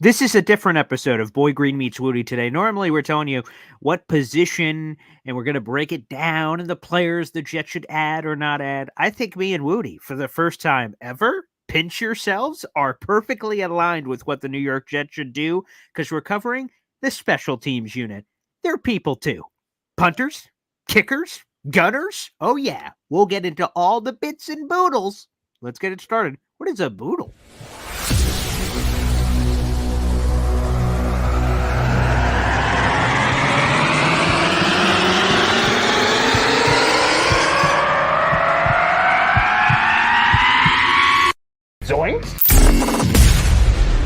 This is a different episode of Boy Green Meets Wudi today. Normally, we're telling you what position, and we're going to break it down and the players the Jets should add or not add. I think me and Wudi, for the first time ever, pinch yourselves, are perfectly aligned with what the New York Jets should do because we're covering the special teams unit. They're people too. Punters, kickers, gunners. Oh, yeah. We'll get into all the bits and boodles. Let's get it started. What is a boodle? Zoinks!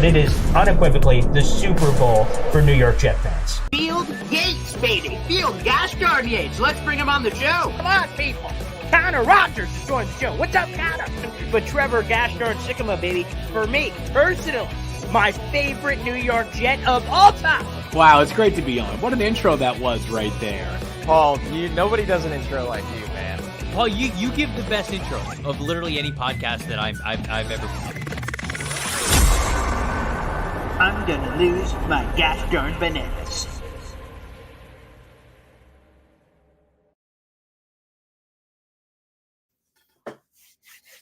It is unequivocally the Super Bowl for New York Jet fans. Field Yates, baby. Field gosh darn Yates. Let's bring him on the show. Come on, people. Connor Rogers is joining the show. What's up, Connor? But Trevor gosh darn Sycamore, baby, for me, personally, my favorite New York Jet of all time. Wow, it's great to be on. What an intro that was right there. Paul, nobody does an intro like you, man. Paul, you give the best intro of literally any podcast that I've ever seen. I'm gonna lose my gosh darn bananas.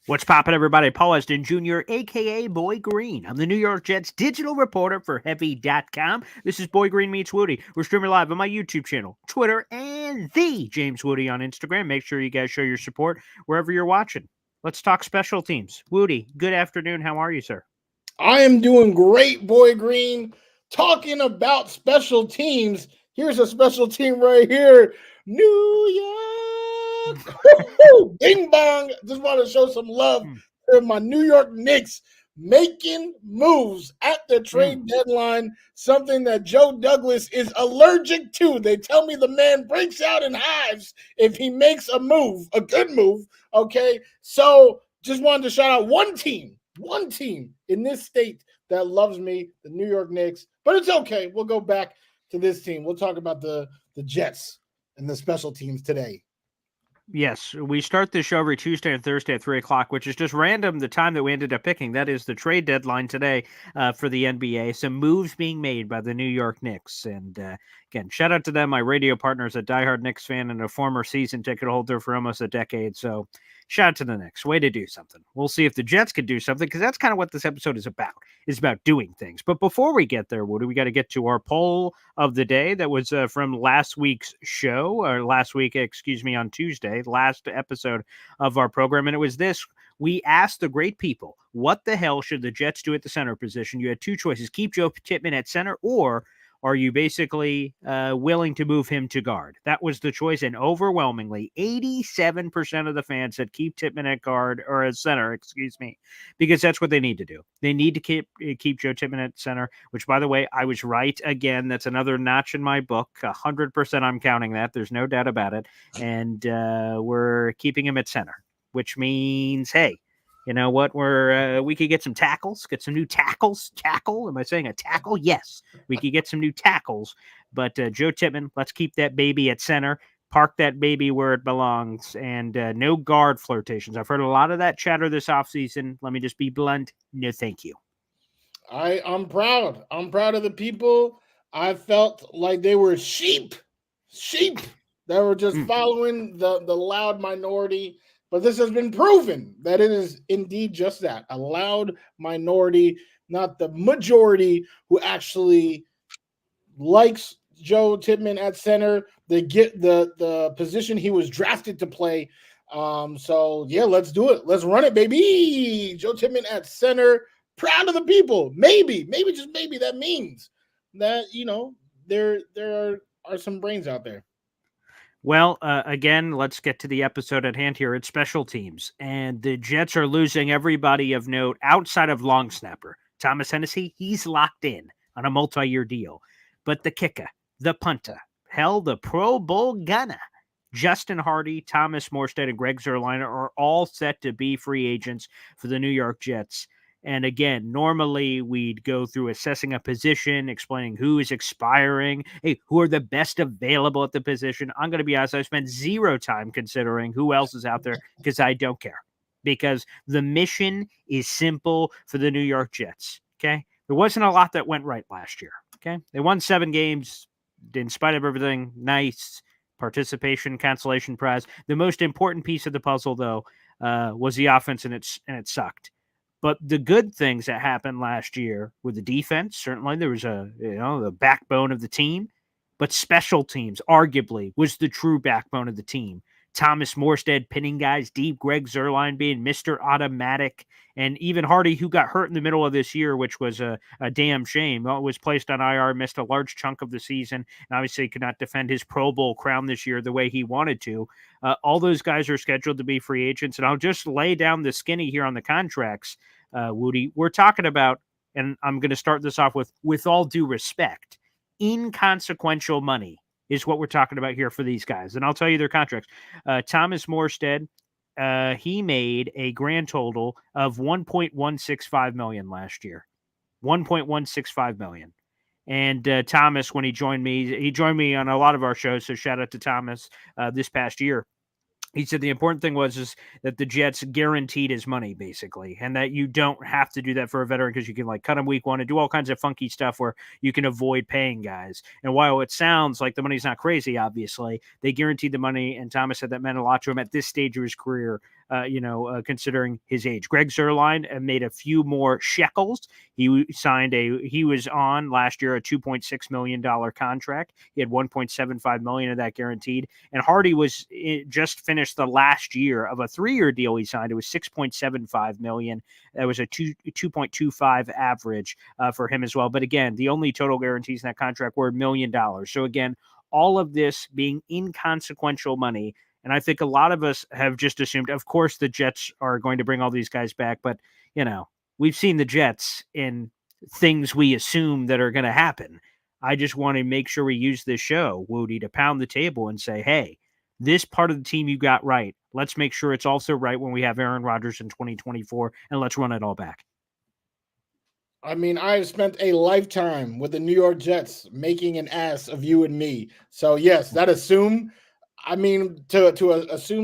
What's poppin', everybody? Paul Weston Jr., a.k.a. Boy Green. I'm the New York Jets digital reporter for Heavy.com. This is Boy Green Meets Wudi. We're streaming live on my YouTube channel, Twitter, and the James Wudi on Instagram. Make sure you guys show your support wherever you're watching. Let's talk special teams. Wudi, good afternoon. How are you, sir? I am doing great, Boy Green. Talking about special teams. Here's a special team right here. New York. Bing bong. Just want to show some love to my New York Knicks making moves at the trade deadline, something that Joe Douglas is allergic to. They tell me the man breaks out in hives if he makes a move, a good move. Okay, so just wanted to shout out one team in this state that loves me, the New York Knicks. But it's okay. We'll go back to this team. We'll talk about the Jets and the special teams today. Yes, we start this show every Tuesday and Thursday at 3 o'clock, which is just random, the time that we ended up picking. That is the trade deadline today for the NBA. Some moves being made by the New York Knicks. And again, shout out to them, my radio partners, a diehard Knicks fan and a former season ticket holder for almost a decade. So shout out to the Knicks. Way to do something. We'll see if the Jets could do something, because that's kind of what this episode is about. It's about doing things. But before we get there, Woody, we got to get to our poll of the day. That was from last week's show, or on Tuesday, last episode of our program. And it was this. We asked the great people, what the hell should the Jets do at the center position? You had two choices: keep Joe Tippmann at center, or are you basically willing to move him to guard? That was the choice, and overwhelmingly, 87% of the fans said keep Tippmann at guard, or at center, because that's what they need to do. They need to keep Joe Tippmann at center, which, by the way, I was right again. That's another notch in my book. 100% I'm counting that. There's no doubt about it. And we're keeping him at center, which means, hey, you know what? We could get some tackles, get some new tackles. Tackle? Am I saying a tackle? Yes, we could get some new tackles. But Joe Tippmann, let's keep that baby at center. Park that baby where it belongs, and no guard flirtations. I've heard a lot of that chatter this offseason. Let me just be blunt. No, thank you. I'm proud. I'm proud of the people. I felt like they were sheep that were just following the loud minority. But this has been proven that it is indeed just that, a loud minority, not the majority who actually likes Joe Tippmann at center. They get the position he was drafted to play. So, yeah, let's do it. Let's run it, baby. Joe Tippmann at center. Proud of the people. Maybe, just maybe that means that, there are some brains out there. Well, again, let's get to the episode at hand here. It's special teams, and the Jets are losing everybody of note outside of long snapper. Thomas Hennessy, he's locked in on a multi-year deal. But the kicker, the punter, hell, the Pro Bowl gunner, Justin Hardy, Thomas Morstead, and Greg Zuerlein are all set to be free agents for the New York Jets. And again, normally we'd go through assessing a position, explaining who is expiring, hey, who are the best available at the position. I'm going to be honest, I spent zero time considering who else is out there because I don't care. Because the mission is simple for the New York Jets, okay? there wasn't a lot that went right last year. Okay. They won 7 games in spite of everything. Nice participation, consolation prize. The most important piece of the puzzle, though, was the offense, and it sucked. But the good things that happened last year with the defense, certainly there was the backbone of the team, but special teams arguably was the true backbone of the team. Thomas Morstead pinning guys deep, Greg Zuerlein being Mr. Automatic, and even Hardy, who got hurt in the middle of this year, which was a damn shame, was placed on IR, missed a large chunk of the season, and obviously could not defend his Pro Bowl crown this year the way he wanted to. All those guys are scheduled to be free agents, and I'll just lay down the skinny here on the contracts, Wudi. We're talking about, and I'm going to start this off with all due respect, inconsequential money is what we're talking about here for these guys. And I'll tell you their contracts. Thomas Morstead, he made a grand total of $1.165 million last year. $1.165 million. And Thomas, when he joined me on a lot of our shows. So shout out to Thomas this past year. He said the important thing was that the Jets guaranteed his money, basically, and that you don't have to do that for a veteran because you can cut him week 1 and do all kinds of funky stuff where you can avoid paying guys. And while it sounds like the money's not crazy, obviously, they guaranteed the money, and Thomas said that meant a lot to him at this stage of his career, considering his age. Greg Zuerlein made a few more shekels. He was on last year a $2.6 million contract. He had $1.75 million of that guaranteed. And Hardy was just finished the last year of a 3-year deal he signed. It was $6.75 million. That was a 2.25 average for him as well. But again, the only total guarantees in that contract were $1 million. So again, all of this being inconsequential money. And I think a lot of us have just assumed, of course, the Jets are going to bring all these guys back. But, we've seen the Jets in things we assume that are going to happen. I just want to make sure we use this show, Wudi, to pound the table and say, hey, this part of the team you got right. Let's make sure it's also right when we have Aaron Rodgers in 2024, and let's run it all back. I mean, I've spent a lifetime with the New York Jets making an ass of you and me. So, yes, to assume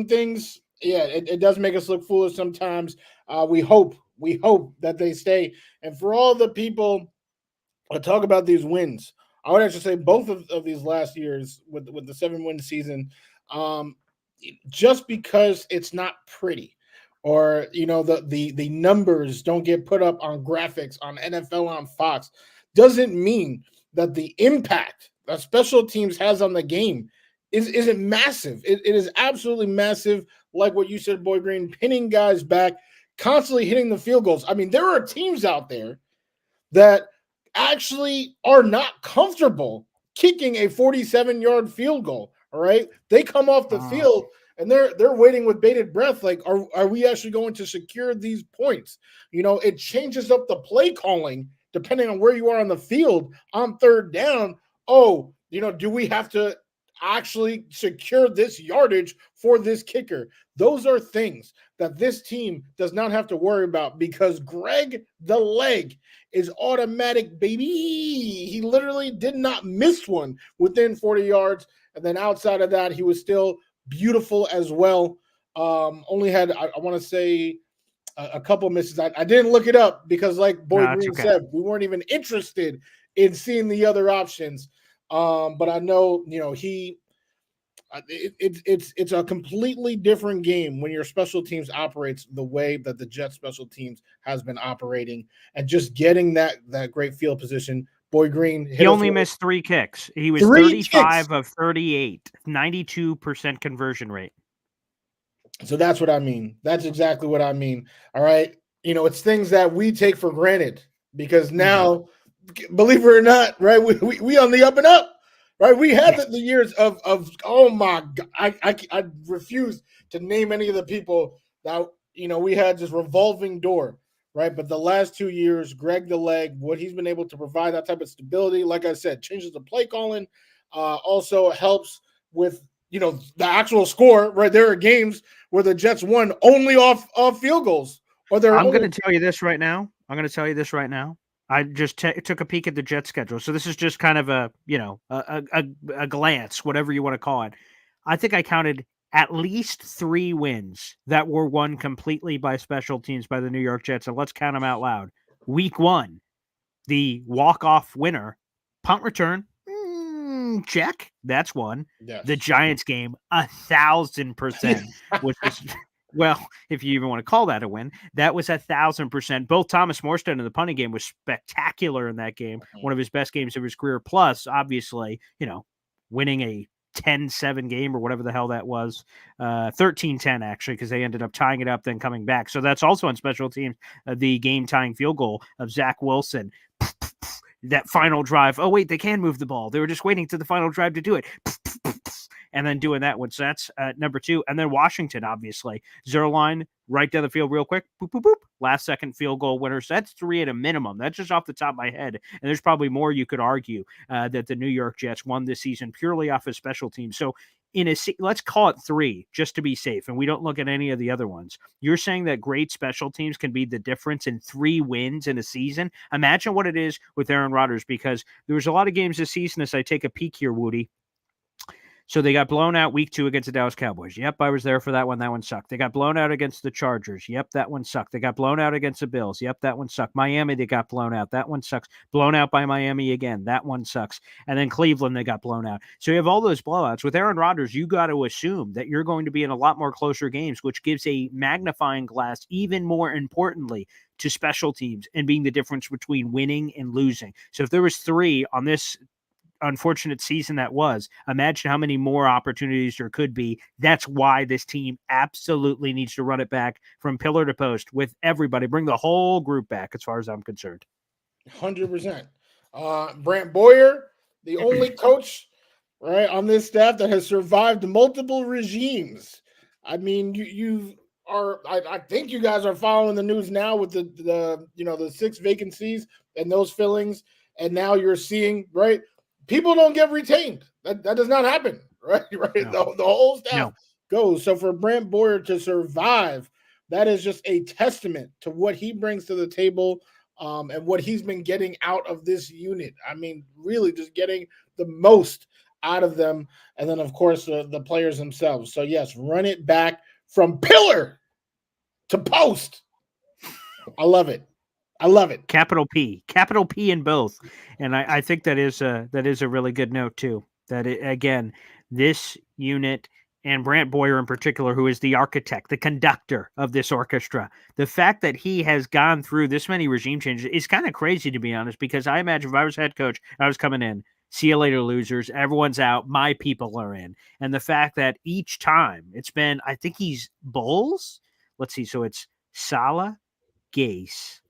things, yeah, it does make us look foolish sometimes. We hope that they stay. And for all the people that talk about these wins, I would actually say both of these last years with the 7-win season, just because it's not pretty, or the numbers don't get put up on graphics on NFL on Fox, doesn't mean that the impact that special teams has on the game isn't massive. It is absolutely massive. Like what you said, Boy Green, pinning guys back, constantly hitting the field goals. I mean, there are teams out there that actually are not comfortable kicking a 47-yard field goal. All right, they come off the field and they're waiting with bated breath. Like, are we actually going to secure these points? It changes up the play calling depending on where you are on the field on 3rd down. Oh, do we have to actually secure this yardage for this kicker? Those are things that this team does not have to worry about because Greg the Leg is automatic, baby. He literally did not miss one within 40 yards. And then outside of that, he was still beautiful as well. Only had, I want to say, a couple misses. I didn't look it up because, like Boy Green said, we weren't even interested in seeing the other options. But I know, it's a completely different game when your special teams operates the way that the Jets special teams has been operating, and just getting that great field position. Boy Green, he only missed 3 kicks. He was 35 of 38, 92% conversion rate. So that's what I mean. That's exactly what I mean. All right. It's things that we take for granted because now, believe it or not, right, we on the up and up. Right, we had the years of oh my God, I refuse to name any of the people that we had this revolving door, right? But the last 2 years, Greg the Leg, what he's been able to provide, that type of stability, like I said, changes the play calling, also helps with the actual score. Right, there are games where the Jets won only off field goals, or I'm going to tell you this right now. I just took a peek at the Jets schedule. So this is just kind of a glance, whatever you want to call it. I think I counted at least 3 wins that were won completely by special teams by the New York Jets. And let's count them out loud. Week 1, The walk-off winner, punt return, check. That's one. Yes. The Giants game, 1,000%, which was, well, if you even want to call that a win, that was 1,000%. Both Thomas Morstead and the punting game was spectacular in that game. One of his best games of his career. Plus, obviously, winning a 10-7 game or whatever the hell that was, 13-10 actually, because they ended up tying it up, then coming back. So that's also on special teams, the game-tying field goal of Zach Wilson. That final drive. Oh, wait, they can move the ball. They were just waiting to the final drive to do it. And then doing that one. So that's number 2. And then Washington, obviously. Zerline, right down the field real quick. Boop, boop, boop. Last second field goal winner. So that's 3 at a minimum. That's just off the top of my head. And there's probably more you could argue that the New York Jets won this season purely off of special teams. So let's call it 3 just to be safe, and we don't look at any of the other ones. You're saying that great special teams can be the difference in 3 wins in a season? Imagine what it is with Aaron Rodgers, because there was a lot of games this season as I take a peek here, Woody. So they got blown out week 2 against the Dallas Cowboys. Yep, I was there for that one. That one sucked. They got blown out against the Chargers. Yep, that one sucked. They got blown out against the Bills. Yep, that one sucked. Miami, they got blown out. That one sucks. Blown out by Miami again. That one sucks. And then Cleveland, they got blown out. So you have all those blowouts. With Aaron Rodgers, you got to assume that you're going to be in a lot more closer games, which gives a magnifying glass, even more importantly, to special teams and being the difference between winning and losing. So if there was 3 on this unfortunate season that was, imagine how many more opportunities there could be. That's why this team absolutely needs to run it back from pillar to post with everybody. Bring the whole group back, as far as I'm concerned. 100%. Brant Boyer, the only coach right on this staff that has survived multiple regimes. I mean, you are. I think you guys are following the news now with the 6 vacancies and those fillings, and now you're seeing right. People don't get retained. That does not happen, right? No. The whole staff goes. So for Brant Boyer to survive, that is just a testament to what he brings to the table, and what he's been getting out of this unit. I mean, really just getting the most out of them. And then, of course, the players themselves. So, yes, run it back from pillar to post. I love it. I love it. Capital P in both. And I think that is a really good note too. That again, this unit and Brant Boyer in particular, who is the architect, the conductor of this orchestra, the fact that he has gone through this many regime changes is kind of crazy, to be honest, because I imagine if I was head coach, I was coming in, see you later, losers. Everyone's out. My people are in. And the fact that each time it's been, I think he's Bulls. Let's see. So it's Saleh, Gase,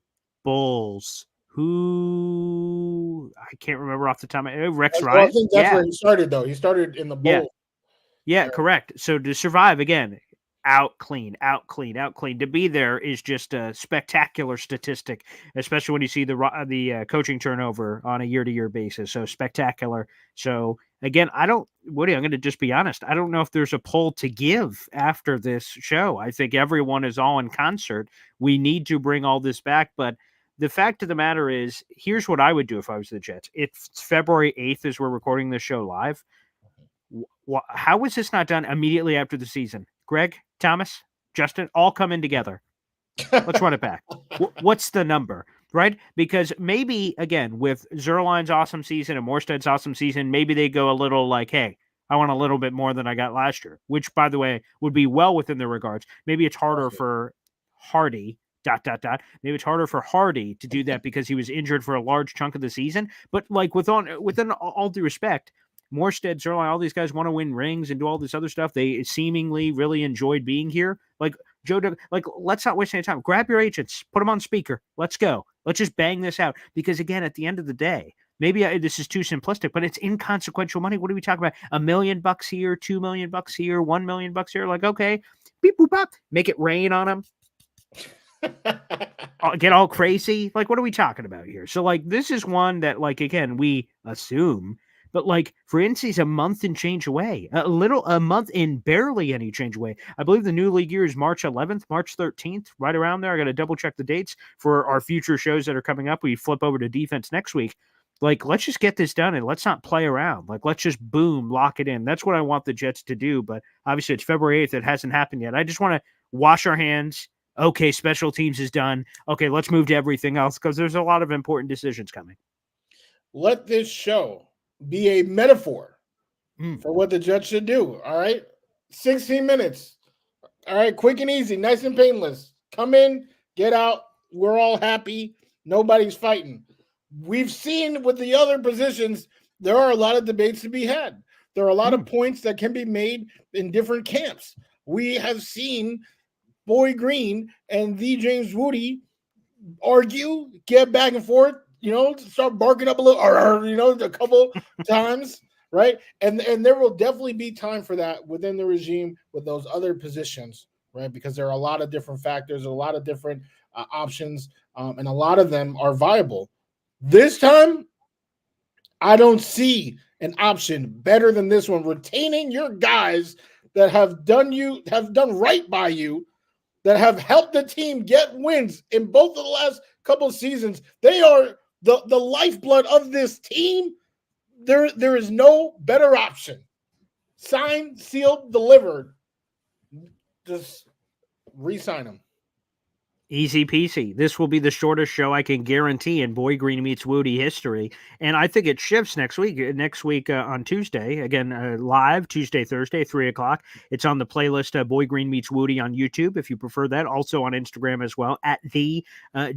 Bulls, who I can't remember off the top of my head. Rex Ryan. I think that's where he started, though. He started in the Bulls. Yeah, correct. So to survive, again, out clean. To be there is just a spectacular statistic, especially when you see the coaching turnover on a year-to-year basis. So spectacular. So again, Woody, I'm going to just be honest. I don't know if there's a poll to give after this show. I think everyone is all in concert. We need to bring all this back, but the fact of the matter is, here's what I would do if I was the Jets. It's February 8th as we're recording this show live. How was this not done immediately after the season? Greg, Thomas, Justin, all come in together. Let's run it back. What's the number, right? Because maybe, again, with Zerline's awesome season and Morstead's awesome season, maybe they go a little like, hey, I want a little bit more than I got last year, which, by the way, would be well within their regards. Maybe it's harder for Hardy, ... Maybe it's harder for Hardy to do that because he was injured for a large chunk of the season. But like within all due respect, Morstead, Zerline, all these guys want to win rings and do all this other stuff. They seemingly really enjoyed being here. Like Joe, let's not waste any time. Grab your agents, put them on speaker. Let's go. Let's just bang this out. Because again, at the end of the day, maybe this is too simplistic, but it's inconsequential money. What are we talking about? $1 million here, $2 million here, $1 million here. Like, okay, beep boop bop, make it rain on them. Get all crazy. Like, what are we talking about here? So, like, this is one that, like, again, we assume, but like, for instance, a month and change away, a month and barely any change away. I believe the new league year is March 11th, March 13th, right around there. I got to double check the dates for our future shows that are coming up. We flip over to defense next week. Like, let's just get this done and let's not play around. Like, let's just boom, lock it in. That's what I want the Jets to do. But obviously, it's February 8th. It hasn't happened yet. I just want to wash our hands, okay, special teams is done. Okay, let's move to everything else because there's a lot of important decisions coming. Let this show be a metaphor Mm. for what the Jets should do. All right. 16 minutes. All right. Quick and easy, nice and painless. Come in, get out. We're all happy. Nobody's fighting. We've seen with the other positions, there are a lot of debates to be had. There are a lot of points that can be made in different camps. We have seen Boy Green and the James Wudi argue, get back and forth, start barking up a little, a couple times, right? And there will definitely be time for that within the regime with those other positions, right? Because there are a lot of different factors, a lot of different options, and a lot of them are viable. This time, I don't see an option better than this one. Retaining your guys that have done right by you, that have helped the team get wins in both of the last couple of seasons. They are the lifeblood of this team. There is no better option. Signed, sealed, delivered. Just re-sign them. Easy peasy. This will be the shortest show I can guarantee in Boy Green Meets Woody history. And I think it shifts next week. Next week on Tuesday, again, live, Tuesday, Thursday, 3 o'clock. It's on the playlist Boy Green Meets Woody on YouTube, if you prefer that. Also on Instagram as well, at the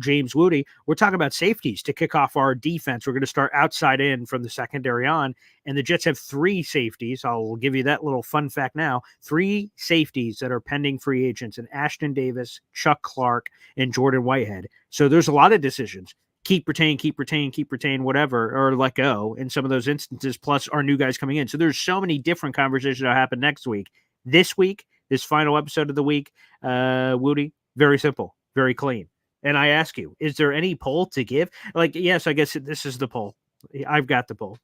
James Woody. We're talking about safeties to kick off our defense. We're going to start outside in from the secondary on. And the Jets have 3 safeties. I'll give you that little fun fact now. 3 safeties that are pending free agents, and Ashton Davis, Chuck Clark, and Jordan Whitehead. So there's a lot of decisions. Keep, retain, whatever, or let go in some of those instances, plus our new guys coming in. So there's so many different conversations that happen next week. This week, this final episode of the week, Woody, very simple, very clean. And I ask you, is there any poll to give? Like, yes, I guess this is the poll. I've got the poll.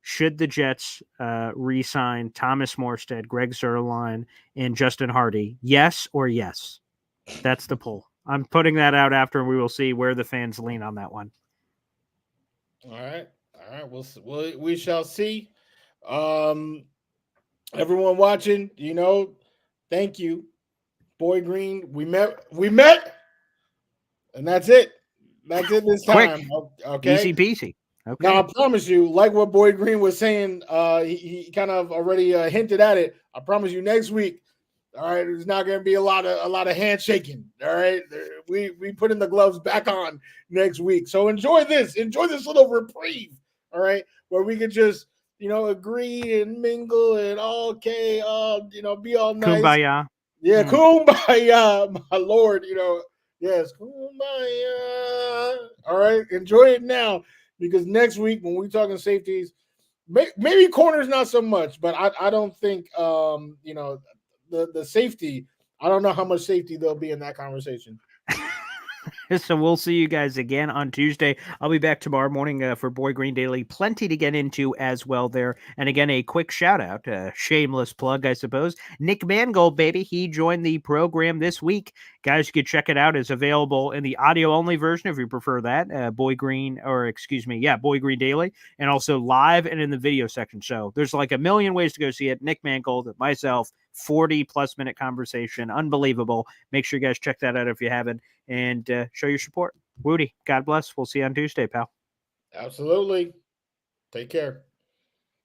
Should the Jets re-sign Thomas Morstead, Greg Zuerlein, and Justin Hardy? Yes or yes? That's the poll. I'm putting that out after, and we will see where the fans lean on that one. All right. We shall see. Everyone watching, thank you, Boy Green. We met, and that's it. That's it this time. Quick. Okay. Easy peasy. Okay. Now I promise you, like what Boy Green was saying, he kind of already hinted at it. I promise you, next week, all right, there's not going to be a lot of handshaking. All right, we putting the gloves back on next week. So enjoy this little reprieve. All right, where we can just agree and mingle and be all nice. Kumbaya. Yeah, kumbaya, my lord. Yes, kumbaya. All right, enjoy it now. Because next week, when we're talking safeties, maybe corners not so much, but I don't think the safety. I don't know how much safety there'll be in that conversation. So we'll see you guys again on Tuesday. I'll be back tomorrow morning for Boy Green Daily. Plenty to get into as well there. And again, a quick shout out, shameless plug, I suppose. Nick Mangold, baby, he joined the program this week. Guys, you can check it out. It's available in the audio only version if you prefer that. Boy Green Daily, and also live and in the video section. So there's like a million ways to go see it. Nick Mangold, myself, 40+ minute conversation. Unbelievable. Make sure you guys check that out if you haven't, and show your support. Woody, God bless. We'll see you on Tuesday, pal. Absolutely. Take care.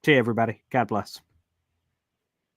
See you, everybody. God bless.